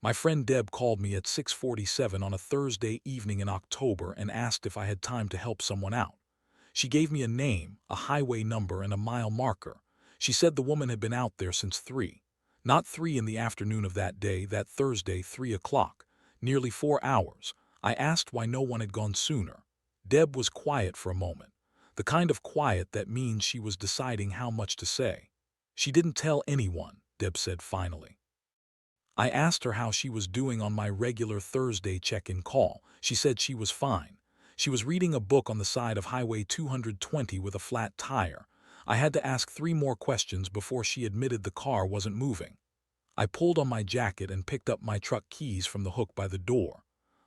My friend Deb called me at 6:47 on a Thursday evening in October and asked if I had time to help someone out. She gave me a name, a highway number, and a mile marker. She said the woman had been out there since 3. Not 3 in the afternoon of that day, that Thursday, 3 o'clock. Nearly 4 hours. I asked why no one had gone sooner. Deb was quiet for a moment. The kind of quiet that means she was deciding how much to say. She didn't tell anyone, Deb said finally. I asked her how she was doing on my regular Thursday check-in call. She said she was fine. She was reading a book on the side of Highway 220 with a flat tire. I had to ask 3 more questions before she admitted the car wasn't moving. I pulled on my jacket and picked up my truck keys from the hook by the door.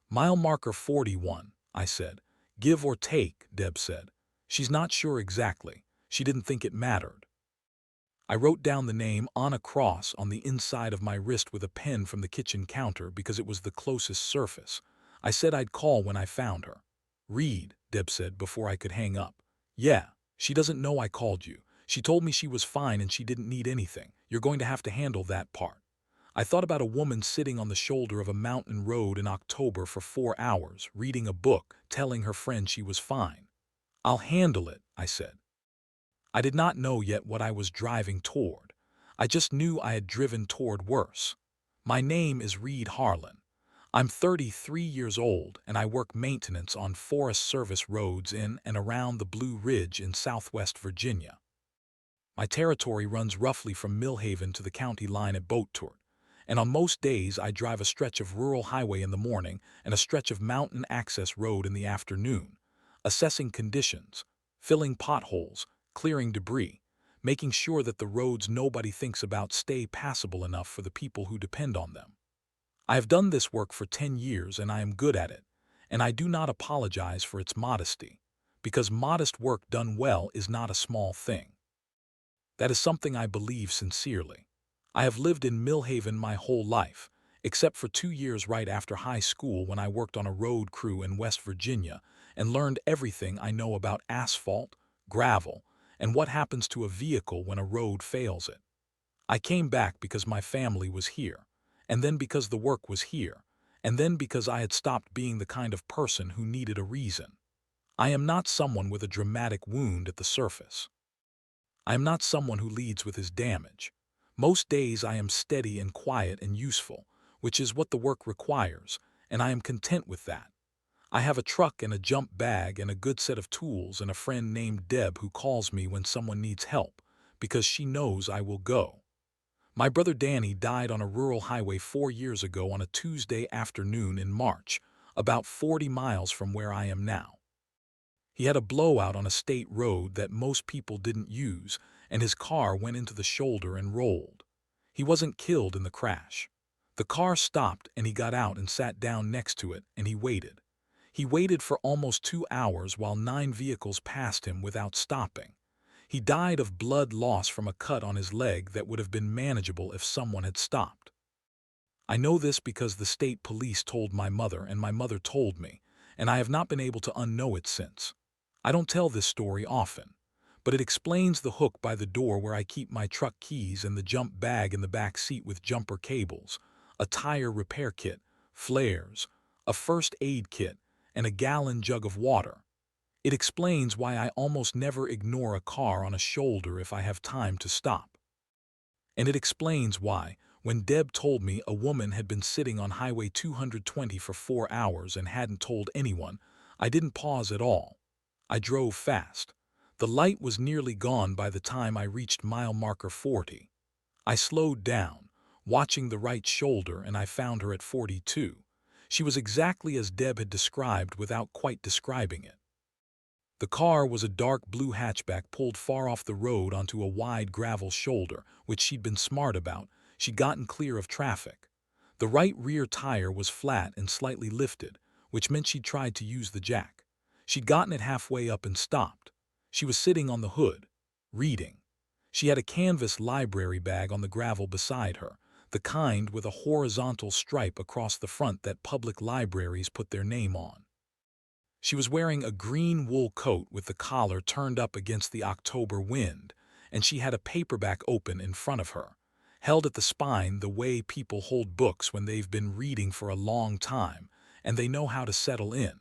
Mile marker 41, I said. Give or take, Deb said. She's not sure exactly. She didn't think it mattered. I wrote down the name on a cross on the inside of my wrist with a pen from the kitchen counter because it was the closest surface. I said I'd call when I found her. Read, Deb said before I could hang up. Yeah, she doesn't know I called you. She told me she was fine and she didn't need anything. You're going to have to handle that part. I thought about a woman sitting on the shoulder of a mountain road in October for 4 hours, reading a book, telling her friend she was fine. I'll handle it, I said. I did not know yet what I was driving toward. I just knew I had driven toward worse. My name is Reed Harlan. I'm 33 years old and I work maintenance on Forest Service roads in and around the Blue Ridge in southwest Virginia. My territory runs roughly from Millhaven to the county line at Boattourt, and on most days I drive a stretch of rural highway in the morning and a stretch of mountain access road in the afternoon, assessing conditions, filling potholes, clearing debris, making sure that the roads nobody thinks about stay passable enough for the people who depend on them. I have done this work for 10 years and I am good at it, and I do not apologize for its modesty, because modest work done well is not a small thing. That is something I believe sincerely. I have lived in Millhaven my whole life, except for 2 years right after high school when I worked on a road crew in West Virginia and learned everything I know about asphalt, gravel, and what happens to a vehicle when a road fails it. I came back because my family was here, and then because the work was here, and then because I had stopped being the kind of person who needed a reason. I am not someone with a dramatic wound at the surface. I am not someone who leads with his damage. Most days I am steady and quiet and useful, which is what the work requires, and I am content with that. I have a truck and a jump bag and a good set of tools and a friend named Deb who calls me when someone needs help, because she knows I will go. My brother Danny died on a rural highway 4 years ago on a Tuesday afternoon in March, about 40 miles from where I am now. He had a blowout on a state road that most people didn't use, and his car went into the shoulder and rolled. He wasn't killed in the crash. The car stopped and he got out and sat down next to it and he waited. He waited for almost 2 hours while 9 vehicles passed him without stopping. He died of blood loss from a cut on his leg that would have been manageable if someone had stopped. I know this because the state police told my mother and my mother told me, and I have not been able to unknow it since. I don't tell this story often, but it explains the hook by the door where I keep my truck keys and the jump bag in the back seat with jumper cables, a tire repair kit, flares, a first aid kit, and a gallon jug of water. It explains why I almost never ignore a car on a shoulder if I have time to stop. And it explains why, when Deb told me a woman had been sitting on Highway 220 for 4 hours and hadn't told anyone, I didn't pause at all. I drove fast. The light was nearly gone by the time I reached mile marker 40. I slowed down, watching the right shoulder, and I found her at 42. She was exactly as Deb had described without quite describing it. The car was a dark blue hatchback pulled far off the road onto a wide gravel shoulder, which she'd been smart about. She'd gotten clear of traffic. The right rear tire was flat and slightly lifted, which meant she'd tried to use the jack. She'd gotten it halfway up and stopped. She was sitting on the hood, reading. She had a canvas library bag on the gravel beside her, the kind with a horizontal stripe across the front that public libraries put their name on. She was wearing a green wool coat with the collar turned up against the October wind, and she had a paperback open in front of her, held at the spine the way people hold books when they've been reading for a long time and they know how to settle in.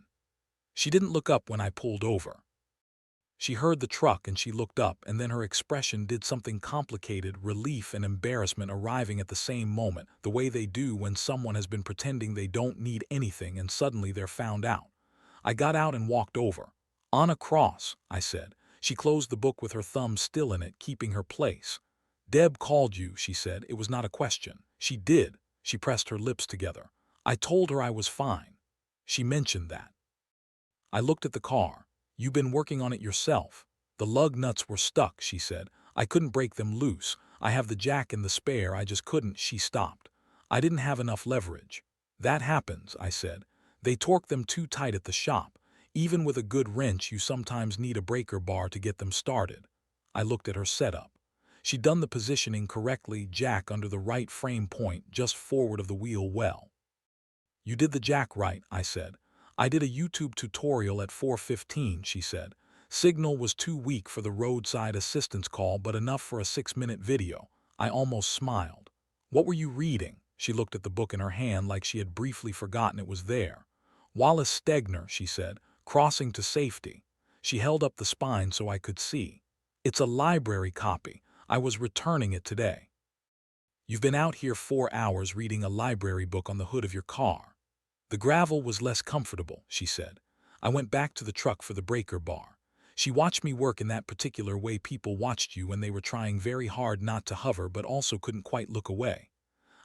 She didn't look up when I pulled over. She heard the truck and she looked up, and then her expression did something complicated, relief and embarrassment arriving at the same moment, the way they do when someone has been pretending they don't need anything and suddenly they're found out. I got out and walked over. "On a cross," I said. She closed the book with her thumb still in it, keeping her place. "Deb called you," she said. "It was not a question." "She did." She pressed her lips together. "I told her I was fine. She mentioned that." I looked at the car. "You've been working on it yourself." "The lug nuts were stuck," she said. "I couldn't break them loose. I have the jack and the spare, I just couldn't." She stopped. "I didn't have enough leverage." "That happens," I said. "They torque them too tight at the shop. Even with a good wrench, you sometimes need a breaker bar to get them started." I looked at her setup. She'd done the positioning correctly, jack under the right frame point, just forward of the wheel well. "You did the jack right," I said. "I did a YouTube tutorial at 4:15, she said. "Signal was too weak for the roadside assistance call, but enough for a 6-minute video." I almost smiled. "What were you reading?" She looked at the book in her hand like she had briefly forgotten it was there. "Wallace Stegner," she said. "Crossing to Safety." She held up the spine so I could see. "It's a library copy. I was returning it today." "You've been out here 4 hours reading a library book on the hood of your car." "The gravel was less comfortable," she said. I went back to the truck for the breaker bar. She watched me work in that particular way people watched you when they were trying very hard not to hover but also couldn't quite look away.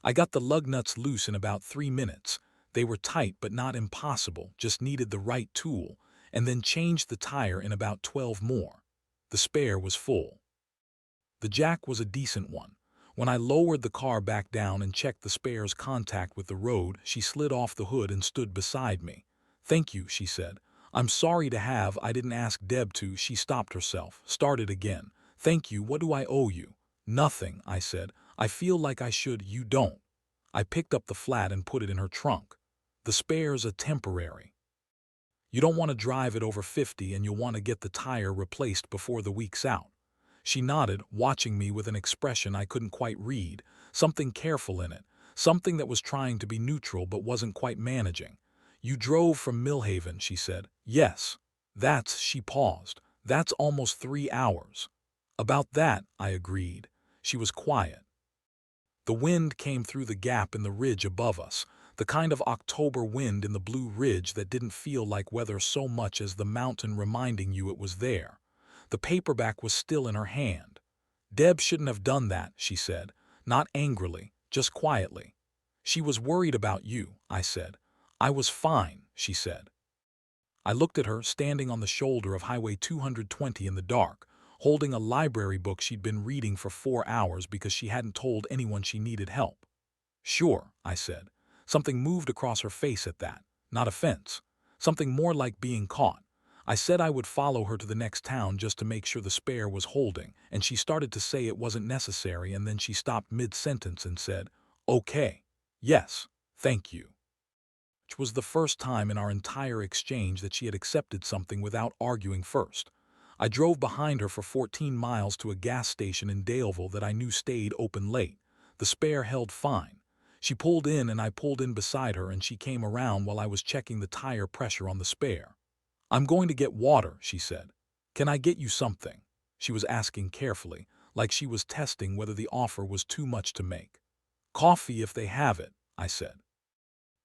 I got the lug nuts loose in about 3 minutes. They were tight but not impossible, just needed the right tool, and then changed the tire in about 12 more. The spare was full. The jack was a decent one. When I lowered the car back down and checked the spare's contact with the road, she slid off the hood and stood beside me. "Thank you," she said. "I'm sorry to have, I didn't ask Deb to." She stopped herself, started again. "Thank you, what do I owe you?" "Nothing," I said. "I feel like I should." "You don't." I picked up the flat and put it in her trunk. "The spare's a temporary. You don't want to drive it over 50 and you'll want to get the tire replaced before the week's out." She nodded, watching me with an expression I couldn't quite read, something careful in it, something that was trying to be neutral but wasn't quite managing. "You drove from Millhaven," she said. "Yes." She paused. "That's almost 3 hours." "About that," I agreed. She was quiet. The wind came through the gap in the ridge above us, the kind of October wind in the Blue Ridge that didn't feel like weather so much as the mountain reminding you it was there. The paperback was still in her hand. "Deb shouldn't have done that," she said, not angrily, just quietly. "She was worried about you," I said. "I was fine," she said. I looked at her, standing on the shoulder of Highway 220 in the dark, holding a library book she'd been reading for 4 hours because she hadn't told anyone she needed help. "Sure," I said. Something moved across her face at that, not offense. Something more like being caught. I said I would follow her to the next town just to make sure the spare was holding, and she started to say it wasn't necessary, and then she stopped mid-sentence and said, "Okay. Yes, thank you." Which was the first time in our entire exchange that she had accepted something without arguing first. I drove behind her for 14 miles to a gas station in Daleville that I knew stayed open late. The spare held fine. She pulled in and I pulled in beside her, and she came around while I was checking the tire pressure on the spare. "I'm going to get water," she said. "Can I get you something?" She was asking carefully, like she was testing whether the offer was too much to make. "Coffee if they have it," I said.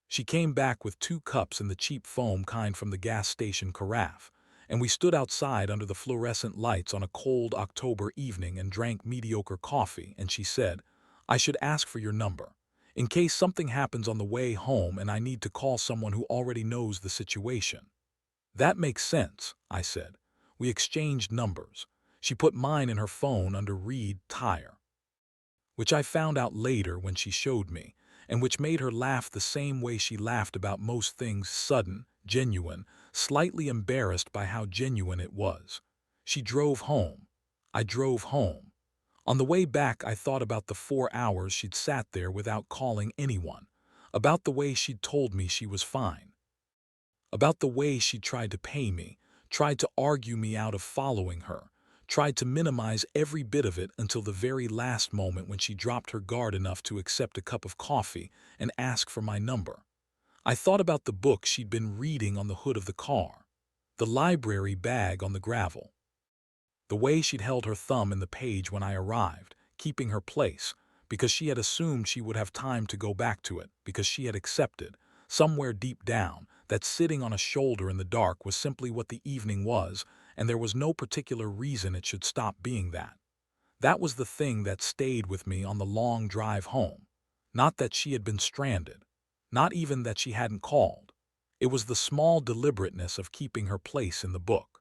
She came back with 2 cups in the cheap foam kind from the gas station carafe, and we stood outside under the fluorescent lights on a cold October evening and drank mediocre coffee, and she said, "I should ask for your number, in case something happens on the way home and I need to call someone who already knows the situation." "That makes sense," I said. We exchanged numbers. She put mine in her phone under Read Tire, which I found out later when she showed me, and which made her laugh the same way she laughed about most things, sudden, genuine, slightly embarrassed by how genuine it was. She drove home. I drove home. On the way back, I thought about the 4 hours she'd sat there without calling anyone, about the way she'd told me she was fine, about the way she'd tried to pay me, tried to argue me out of following her, tried to minimize every bit of it until the very last moment when she dropped her guard enough to accept a cup of coffee and ask for my number. I thought about the book she'd been reading on the hood of the car, the library bag on the gravel, the way she'd held her thumb in the page when I arrived, keeping her place, because she had assumed she would have time to go back to it, because she had accepted, somewhere deep down, that sitting on a shoulder in the dark was simply what the evening was, and there was no particular reason it should stop being that. That was the thing that stayed with me on the long drive home. Not that she had been stranded. Not even that she hadn't called. It was the small deliberateness of keeping her place in the book.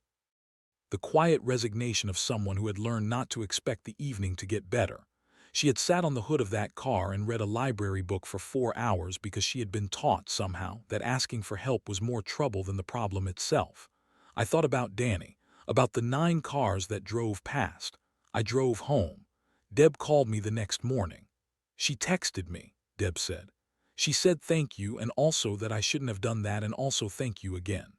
The quiet resignation of someone who had learned not to expect the evening to get better. She had sat on the hood of that car and read a library book for 4 hours because she had been taught somehow that asking for help was more trouble than the problem itself. I thought about Danny, about the 9 cars that drove past. I drove home. Deb called me the next morning. She texted me, Deb said. She said thank you and also that I shouldn't have done that and also thank you again.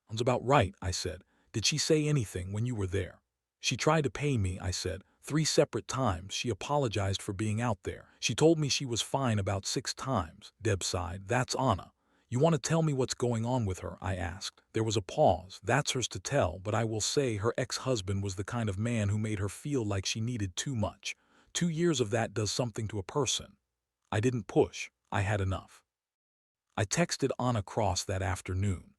Sounds about right, I said. Did she say anything when you were there? She tried to pay me, I said. 3 separate times she apologized for being out there. She told me she was fine about 6 times. Deb sighed. That's Anna. You want to tell me what's going on with her? I asked. There was a pause. That's hers to tell, but I will say her ex-husband was the kind of man who made her feel like she needed too much. 2 years of that does something to a person. I didn't push. I had enough. I texted Anna Cross that afternoon.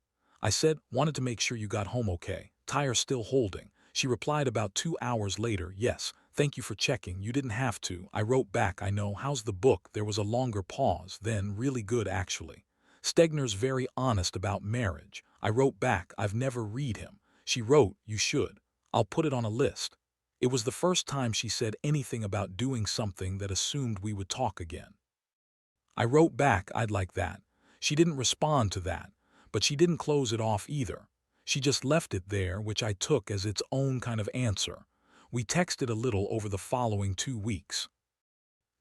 I said, wanted to make sure you got home okay. Tire still holding. She replied about 2 hours later, yes, thank you for checking. You didn't have to. I wrote back, I know. How's the book? There was a longer pause. Then, really good actually. Stegner's very honest about marriage. I wrote back, I've never read him. She wrote, you should. I'll put it on a list. It was the first time she said anything about doing something that assumed we would talk again. I wrote back, I'd like that. She didn't respond to that, but she didn't close it off either. She just left it there, which I took as its own kind of answer. We texted a little over the following 2 weeks.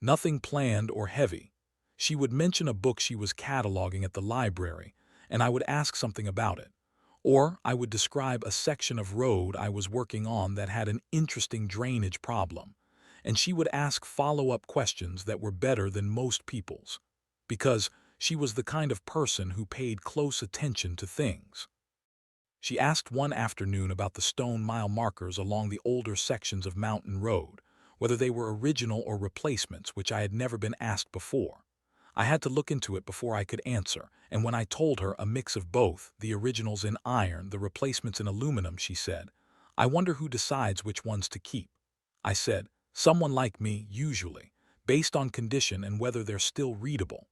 Nothing planned or heavy. She would mention a book she was cataloging at the library, and I would ask something about it. Or I would describe a section of road I was working on that had an interesting drainage problem, and she would ask follow-up questions that were better than most people's, because she was the kind of person who paid close attention to things. She asked one afternoon about the stone mile markers along the older sections of Mountain Road, whether they were original or replacements, which I had never been asked before. I had to look into it before I could answer, and when I told her a mix of both, the originals in iron, the replacements in aluminum, she said, I wonder who decides which ones to keep. I said, someone like me, usually, based on condition and whether they're still readable.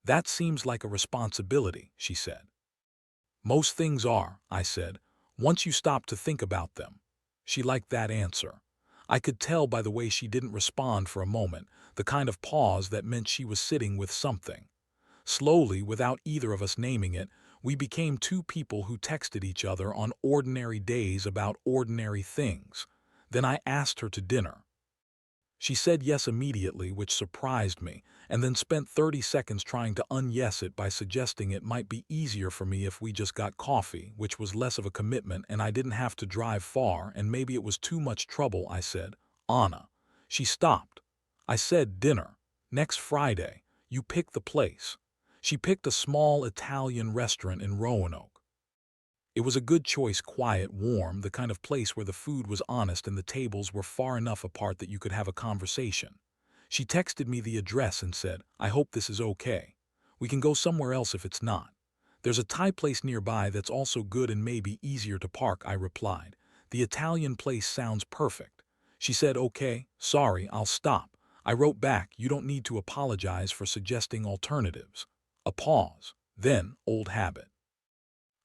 That seems like a responsibility, she said. Most things are, I said, once you stop to think about them. She liked that answer. I could tell by the way she didn't respond for a moment, the kind of pause that meant she was sitting with something. Slowly, without either of us naming it, we became 2 people who texted each other on ordinary days about ordinary things. Then I asked her to dinner. She said yes immediately, which surprised me, and then spent 30 seconds trying to un-yes it by suggesting it might be easier for me if we just got coffee, which was less of a commitment and I didn't have to drive far, and maybe it was too much trouble, I said. Anna. She stopped. I said, dinner. Next Friday. You pick the place. She picked a small Italian restaurant in Roanoke. It was a good choice, quiet, warm, the kind of place where the food was honest and the tables were far enough apart that you could have a conversation. She texted me the address and said, I hope this is okay. We can go somewhere else if it's not. There's a Thai place nearby that's also good and maybe easier to park, I replied. The Italian place sounds perfect. She said, okay, sorry, I'll stop. I wrote back, you don't need to apologize for suggesting alternatives. A pause. Then, old habit.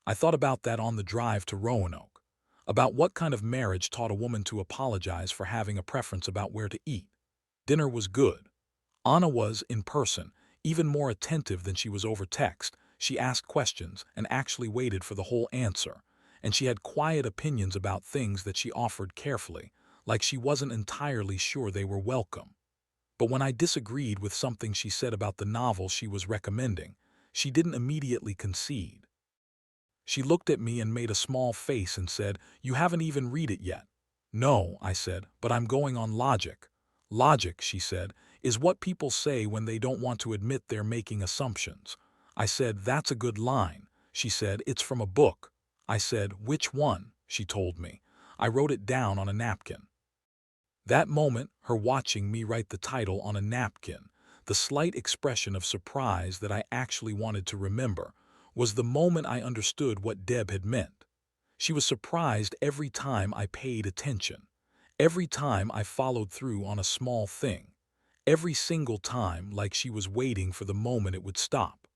I thought about that on the drive to Roanoke, about what kind of marriage taught a woman to apologize for having a preference about where to eat. Dinner was good. Anna was, in person, even more attentive than she was over text. She asked questions and actually waited for the whole answer, and she had quiet opinions about things that she offered carefully, like she wasn't entirely sure they were welcome. But when I disagreed with something she said about the novel she was recommending, she didn't immediately concede. She looked at me and made a small face and said, you haven't even read it yet. No, I said, but I'm going on logic. Logic, she said, is what people say when they don't want to admit they're making assumptions. I said, that's a good line. She said, it's from a book. I said, which one? She told me. I wrote it down on a napkin. That moment, her watching me write the title on a napkin, the slight expression of surprise that I actually wanted to remember, was the moment I understood what Deb had meant. She was surprised every time I paid attention, every time I followed through on a small thing, every single time like she was waiting for the moment it would stop.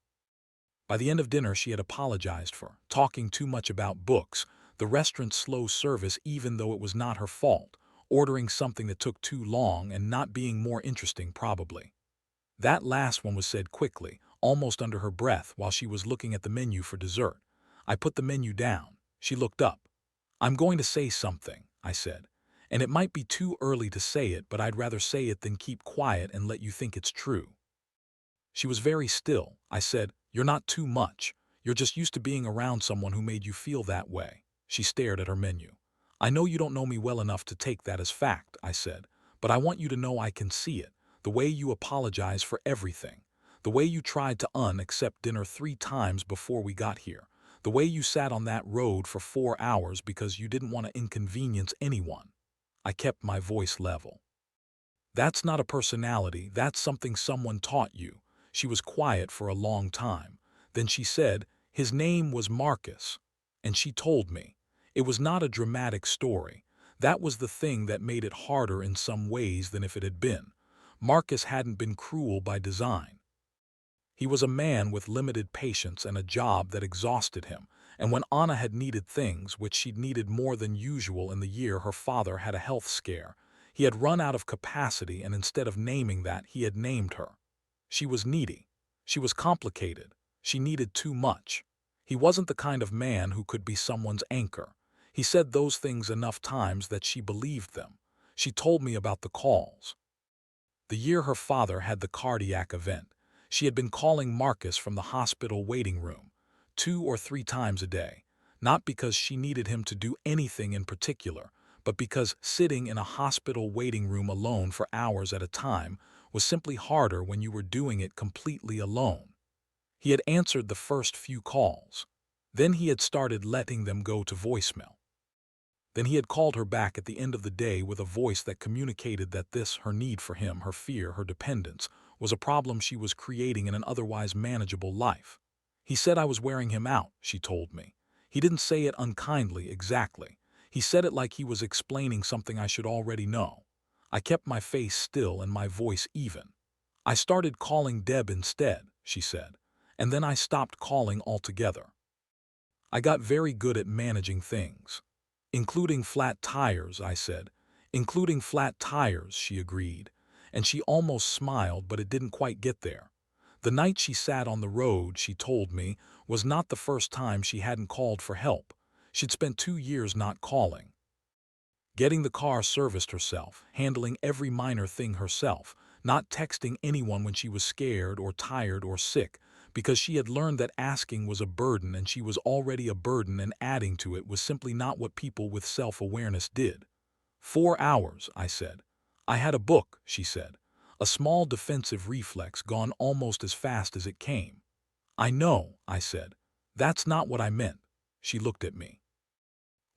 By the end of dinner, she had apologized for talking too much about books, the restaurant's slow service even though it was not her fault, ordering something that took too long and not being more interesting probably. That last one was said quickly, almost under her breath while she was looking at the menu for dessert. I put the menu down. She looked up. I'm going to say something, I said. And it might be too early to say it, but I'd rather say it than keep quiet and let you think it's true. She was very still. I said, you're not too much. You're just used to being around someone who made you feel that way. She stared at her menu. I know you don't know me well enough to take that as fact, I said, but I want you to know I can see it. The way you apologize for everything. The way you tried to accept dinner 3 times before we got here. The way you sat on that road for 4 hours because you didn't want to inconvenience anyone. I kept my voice level. That's not a personality, that's something someone taught you. She was quiet for a long time. Then she said, his name was Marcus. And she told me. It was not a dramatic story. That was the thing that made it harder in some ways than if it had been. Marcus hadn't been cruel by design. He was a man with limited patience and a job that exhausted him, and when Anna had needed things which she'd needed more than usual in the year her father had a health scare, he had run out of capacity, and instead of naming that, he had named her. She was needy. She was complicated. She needed too much. He wasn't the kind of man who could be someone's anchor. He said those things enough times that she believed them. She told me about the calls. The year her father had the cardiac event, she had been calling Marcus from the hospital waiting room 2 or 3 times a day, not because she needed him to do anything in particular, but because sitting in a hospital waiting room alone for hours at a time was simply harder when you were doing it completely alone. He had answered the first few calls. Then he had started letting them go to voicemail. Then he had called her back at the end of the day with a voice that communicated that this, her need for him, her fear, her dependence, was a problem she was creating in an otherwise manageable life. He said I was wearing him out, she told me. He didn't say it unkindly, exactly. He said it like he was explaining something I should already know. I kept my face still and my voice even. I started calling Deb instead, she said, and then I stopped calling altogether. I got very good at managing things. Including flat tires, I said. Including flat tires, she agreed. And she almost smiled, but it didn't quite get there. The night she sat on the road, she told me, was not the first time she hadn't called for help. She'd spent 2 years not calling. Getting the car serviced herself, handling every minor thing herself, not texting anyone when she was scared or tired or sick, because she had learned that asking was a burden and she was already a burden, and adding to it was simply not what people with self-awareness did. 4 hours, I said. I had a book, she said. A small defensive reflex gone almost as fast as it came. I know, I said. That's not what I meant. She looked at me.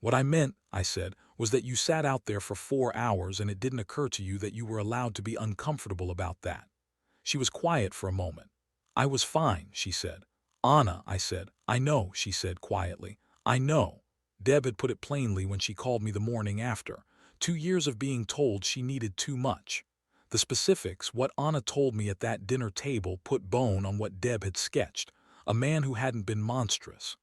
What I meant, I said, was that you sat out there for 4 hours and it didn't occur to you that you were allowed to be uncomfortable about that. She was quiet for a moment. I was fine, she said. Anna, I said. I know, she said quietly. I know. Deb had put it plainly when she called me the morning after. 2 years of being told she needed too much. The specifics, what Anna told me at that dinner table, put bone on what Deb had sketched. A man who hadn't been monstrous.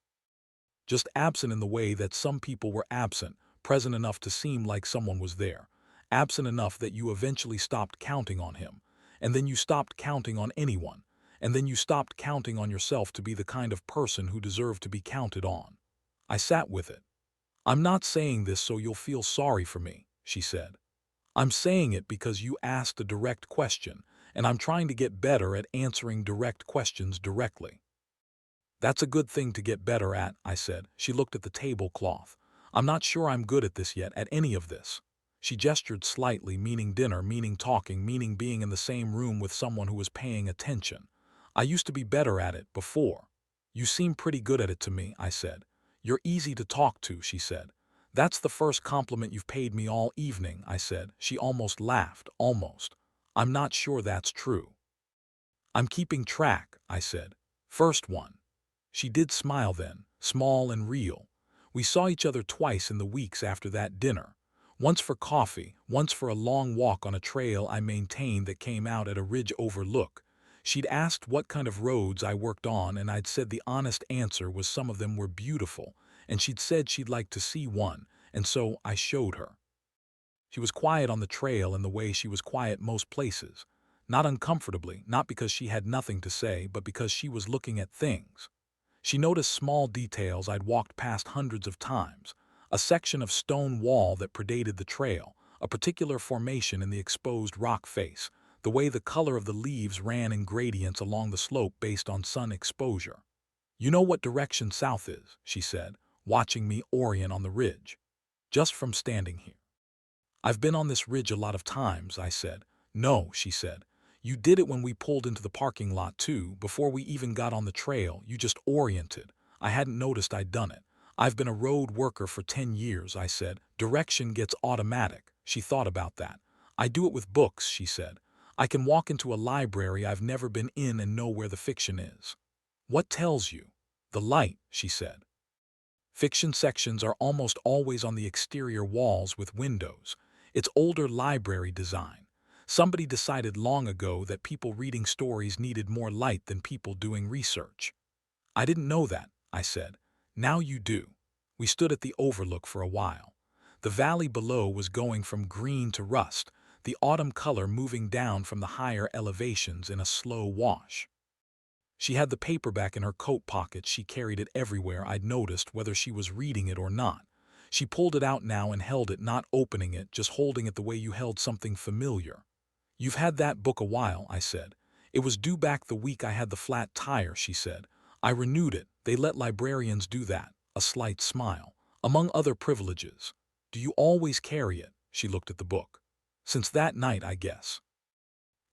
Just absent in the way that some people were absent, present enough to seem like someone was there. Absent enough that you eventually stopped counting on him. And then you stopped counting on anyone. And then you stopped counting on yourself to be the kind of person who deserved to be counted on. I sat with it. I'm not saying this so you'll feel sorry for me, she said. I'm saying it because you asked a direct question, and I'm trying to get better at answering direct questions directly. That's a good thing to get better at, I said. She looked at the tablecloth. I'm not sure I'm good at this yet, at any of this. She gestured slightly, meaning dinner, meaning talking, meaning being in the same room with someone who was paying attention. I used to be better at it before. You seem pretty good at it to me, I said. You're easy to talk to, she said. That's the first compliment you've paid me all evening, I said. She almost laughed, almost. I'm not sure that's true. I'm keeping track, I said. First one. She did smile then, small and real. We saw each other twice in the weeks after that dinner. Once for coffee, once for a long walk on a trail I maintained that came out at a ridge overlook. She'd asked what kind of roads I worked on, and I'd said the honest answer was some of them were beautiful, and she'd said she'd like to see one, and so I showed her. She was quiet on the trail in the way she was quiet most places. Not uncomfortably, not because she had nothing to say, but because she was looking at things. She noticed small details I'd walked past hundreds of times. A section of stone wall that predated the trail, a particular formation in the exposed rock face, the way the color of the leaves ran in gradients along the slope based on sun exposure. You know what direction south is, she said, watching me orient on the ridge. Just from standing here. I've been on this ridge a lot of times, I said. No, she said. You did it when we pulled into the parking lot too, before we even got on the trail. You just oriented. I hadn't noticed I'd done it. I've been a road worker for 10 years, I said. Direction gets automatic. She thought about that. I do it with books, she said. I can walk into a library I've never been in and know where the fiction is. What tells you? The light, she said. Fiction sections are almost always on the exterior walls with windows. It's older library design. Somebody decided long ago that people reading stories needed more light than people doing research. I didn't know that, I said. Now you do. We stood at the overlook for a while. The valley below was going from green to rust, the autumn color moving down from the higher elevations in a slow wash. She had the paperback in her coat pocket. She carried it everywhere. I'd noticed whether she was reading it or not. She pulled it out now and held it, not opening it, just holding it the way you held something familiar. You've had that book a while, I said. It was due back the week I had the flat tire, she said. I renewed it. They let librarians do that. A slight smile. Among other privileges. Do you always carry it? She looked at the book. Since that night, I guess.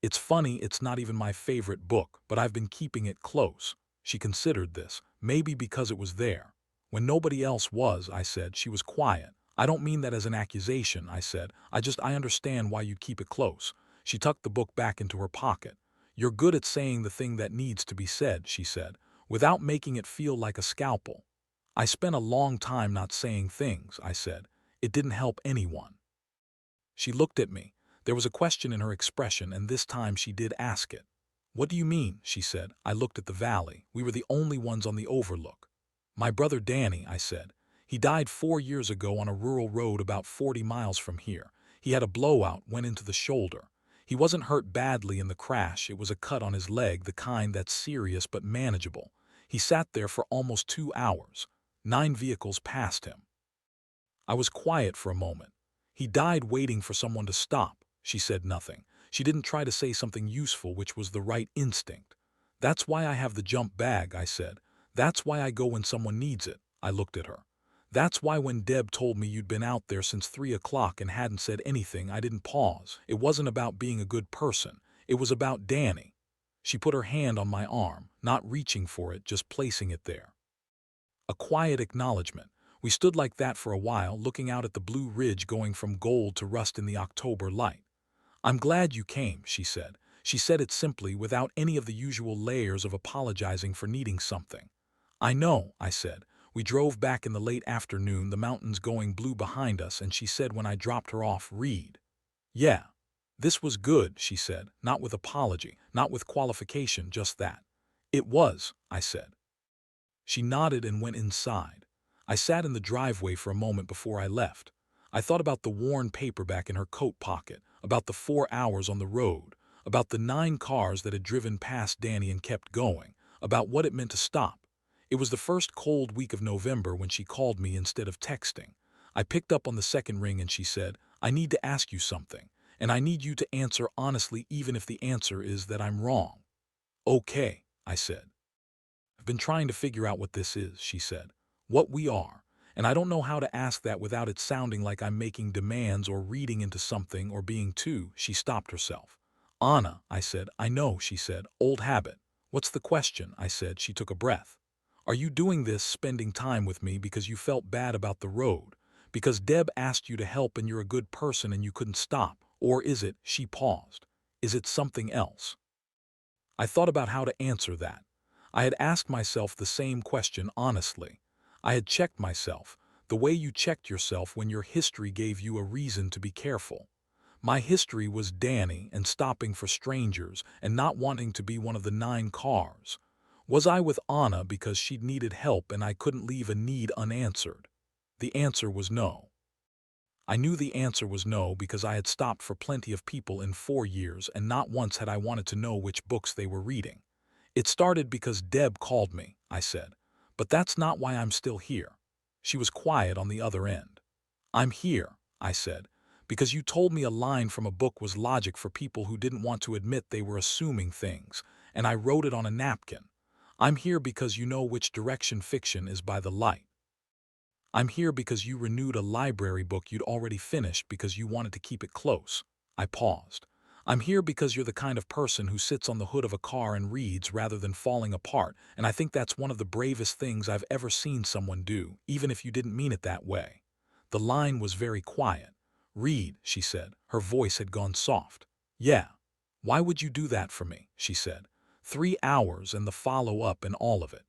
It's funny, it's not even my favorite book, but I've been keeping it close. She considered this, maybe because it was there. When nobody else was, I said. She was quiet. I don't mean that as an accusation, I said. I understand why you keep it close. She tucked the book back into her pocket. You're good at saying the thing that needs to be said, she said, without making it feel like a scalpel. I spent a long time not saying things, I said. It didn't help anyone. She looked at me. There was a question in her expression, and this time she did ask it. What do you mean? She said. I looked at the valley. We were the only ones on the overlook. My brother Danny, I said. He died 4 years ago on a rural road about 40 miles from here. He had a blowout, went into the shoulder. He wasn't hurt badly in the crash. It was a cut on his leg, the kind that's serious but manageable. He sat there for almost 2 hours. 9 vehicles passed him. I was quiet for a moment. He died waiting for someone to stop. She said nothing. She didn't try to say something useful, which was the right instinct. That's why I have the jump bag, I said. That's why I go when someone needs it. I looked at her. That's why when Deb told me you'd been out there since 3 o'clock and hadn't said anything, I didn't pause. It wasn't about being a good person. It was about Danny. She put her hand on my arm, not reaching for it, just placing it there. A quiet acknowledgement. We stood like that for a while, looking out at the blue ridge going from gold to rust in the October light. I'm glad you came, she said. She said it simply, without any of the usual layers of apologizing for needing something. I know, I said. We drove back in the late afternoon, the mountains going blue behind us, and she said when I dropped her off, read. Yeah. This was good, she said, not with apology, not with qualification, just that. It was, I said. She nodded and went inside. I sat in the driveway for a moment before I left. I thought about the worn paperback in her coat pocket, about the 4 hours on the road, about the 9 cars that had driven past Danny and kept going, about what it meant to stop. It was the first cold week of November when she called me instead of texting. I picked up on the second ring and she said, I need to ask you something, and I need you to answer honestly even if the answer is that I'm wrong. Okay, I said. I've been trying to figure out what this is, she said. What we are. And I don't know how to ask that without it sounding like I'm making demands or reading into something or being too. She stopped herself. Anna, I said. I know, she said. Old habit. What's the question? I said. She took a breath. Are you doing this, spending time with me, because you felt bad about the road? Because Deb asked you to help and you're a good person and you couldn't stop? Or is it, she paused, is it something else? I thought about how to answer that. I had asked myself the same question honestly. I had checked myself, the way you checked yourself when your history gave you a reason to be careful. My history was Danny and stopping for strangers and not wanting to be one of the 9 cars. Was I with Anna because she'd needed help and I couldn't leave a need unanswered? The answer was no. I knew the answer was no because I had stopped for plenty of people in 4 years and not once had I wanted to know which books they were reading. It started because Deb called me, I said. But that's not why I'm still here. She was quiet on the other end. I'm here, I said, because you told me a line from a book was logic for people who didn't want to admit they were assuming things, and I wrote it on a napkin. I'm here because you know which direction fiction is by the light. I'm here because you renewed a library book you'd already finished because you wanted to keep it close. I paused. I'm here because you're the kind of person who sits on the hood of a car and reads rather than falling apart, and I think that's one of the bravest things I've ever seen someone do, even if you didn't mean it that way. The line was very quiet. Read, she said. Her voice had gone soft. Yeah. Why would you do that for me? She said. 3 hours and the follow-up and all of it.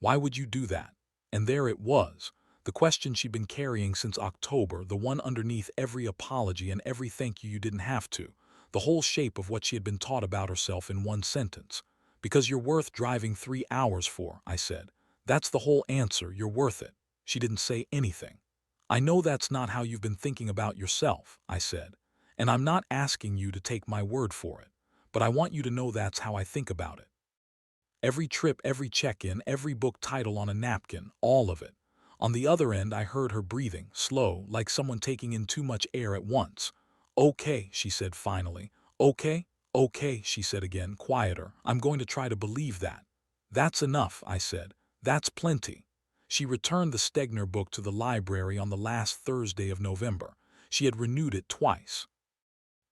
Why would you do that? And there it was. The question she'd been carrying since October, the one underneath every apology and every thank you didn't have to, the whole shape of what she had been taught about herself in one sentence. Because you're worth driving 3 hours for, I said. That's the whole answer, you're worth it. She didn't say anything. I know that's not how you've been thinking about yourself, I said. And I'm not asking you to take my word for it. But I want you to know that's how I think about it. Every trip, every check-in, every book title on a napkin, all of it. On the other end, I heard her breathing, slow, like someone taking in too much air at once. Okay, she said finally. Okay, okay, she said again, quieter. I'm going to try to believe that. That's enough, I said. That's plenty. She returned the Stegner book to the library on the last Thursday of November. She had renewed it twice.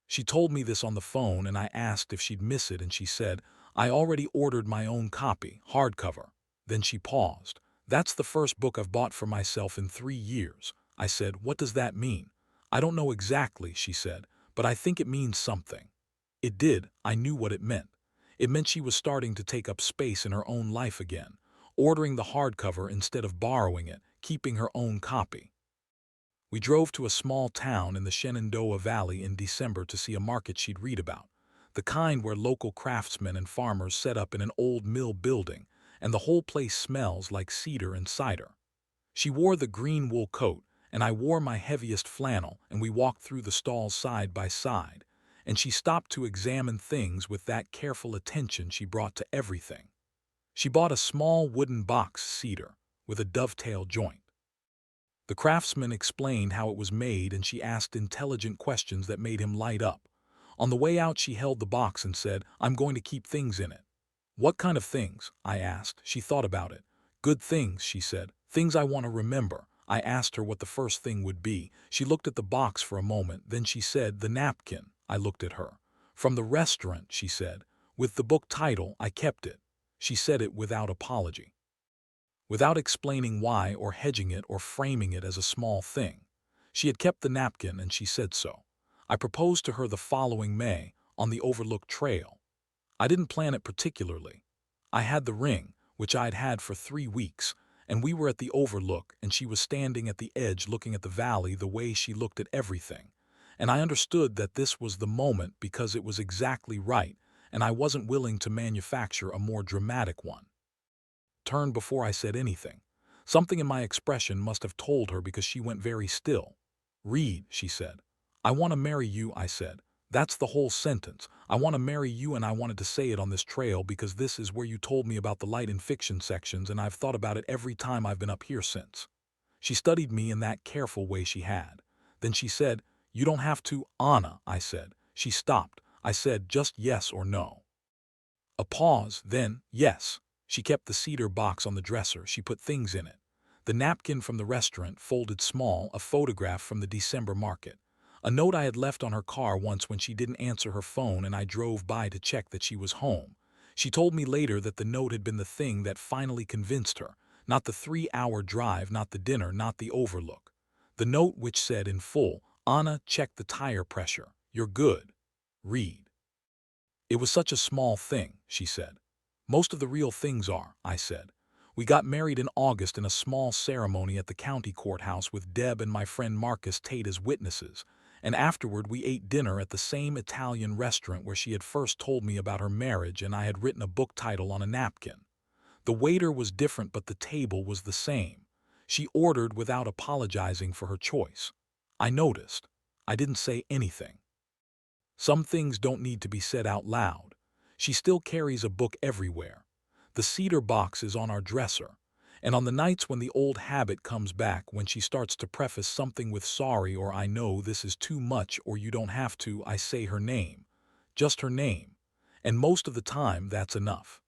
She told me this on the phone and I asked if she'd miss it and she said, I already ordered my own copy, hardcover. Then she paused. That's the first book I've bought for myself in 3 years. I said, what does that mean? I don't know exactly, she said, but I think it means something. It did. I knew what it meant. It meant she was starting to take up space in her own life again, ordering the hardcover instead of borrowing it, keeping her own copy. We drove to a small town in the Shenandoah Valley in December to see a market she'd read about, the kind where local craftsmen and farmers set up in an old mill building, and the whole place smells like cedar and cider. She wore the green wool coat, and I wore my heaviest flannel, and we walked through the stalls side by side, and she stopped to examine things with that careful attention she brought to everything. She bought a small wooden box cedar with a dovetail joint. The craftsman explained how it was made and she asked intelligent questions that made him light up. On the way out she held the box and said, I'm going to keep things in it. What kind of things? I asked. She thought about it. Good things, she said. Things I want to remember. I asked her what the first thing would be. She looked at the box for a moment, then she said, the napkin. I looked at her. From the restaurant, she said. With the book title, I kept it. She said it without apology, without explaining why or hedging it or framing it as a small thing. She had kept the napkin and she said so. I proposed to her the following May, on the Overlook Trail. I didn't plan it particularly. I had the ring, which I'd had for 3 weeks, and we were at the Overlook and she was standing at the edge looking at the valley the way she looked at everything. And I understood that this was the moment because it was exactly right, and I wasn't willing to manufacture a more dramatic one. Turned before I said anything. Something in my expression must have told her because she went very still. Read, she said. I want to marry you, I said. That's the whole sentence. I want to marry you, and I wanted to say it on this trail because this is where you told me about the light and fiction sections, and I've thought about it every time I've been up here since. She studied me in that careful way she had. Then she said, you don't have to, Anna, I said. She stopped. I said, just yes or no. A pause, then, yes. She kept the cedar box on the dresser. She put things in it. The napkin from the restaurant, folded small, a photograph from the December market. A note I had left on her car once when she didn't answer her phone and I drove by to check that she was home. She told me later that the note had been the thing that finally convinced her, not the 3-hour drive, not the dinner, not the overlook. The note which said in full, "Anna, check the tire pressure. You're good. Read." It was such a small thing, she said. Most of the real things are, I said. We got married in August in a small ceremony at the county courthouse with Deb and my friend Marcus Tate as witnesses, and afterward we ate dinner at the same Italian restaurant where she had first told me about her marriage and I had written a book title on a napkin. The waiter was different but the table was the same. She ordered without apologizing for her choice. I noticed. I didn't say anything. Some things don't need to be said out loud. She still carries a book everywhere. The cedar box is on our dresser. And on the nights when the old habit comes back, when she starts to preface something with "sorry" or "I know this is too much" or "you don't have to," I say her name. Just her name. And most of the time, that's enough.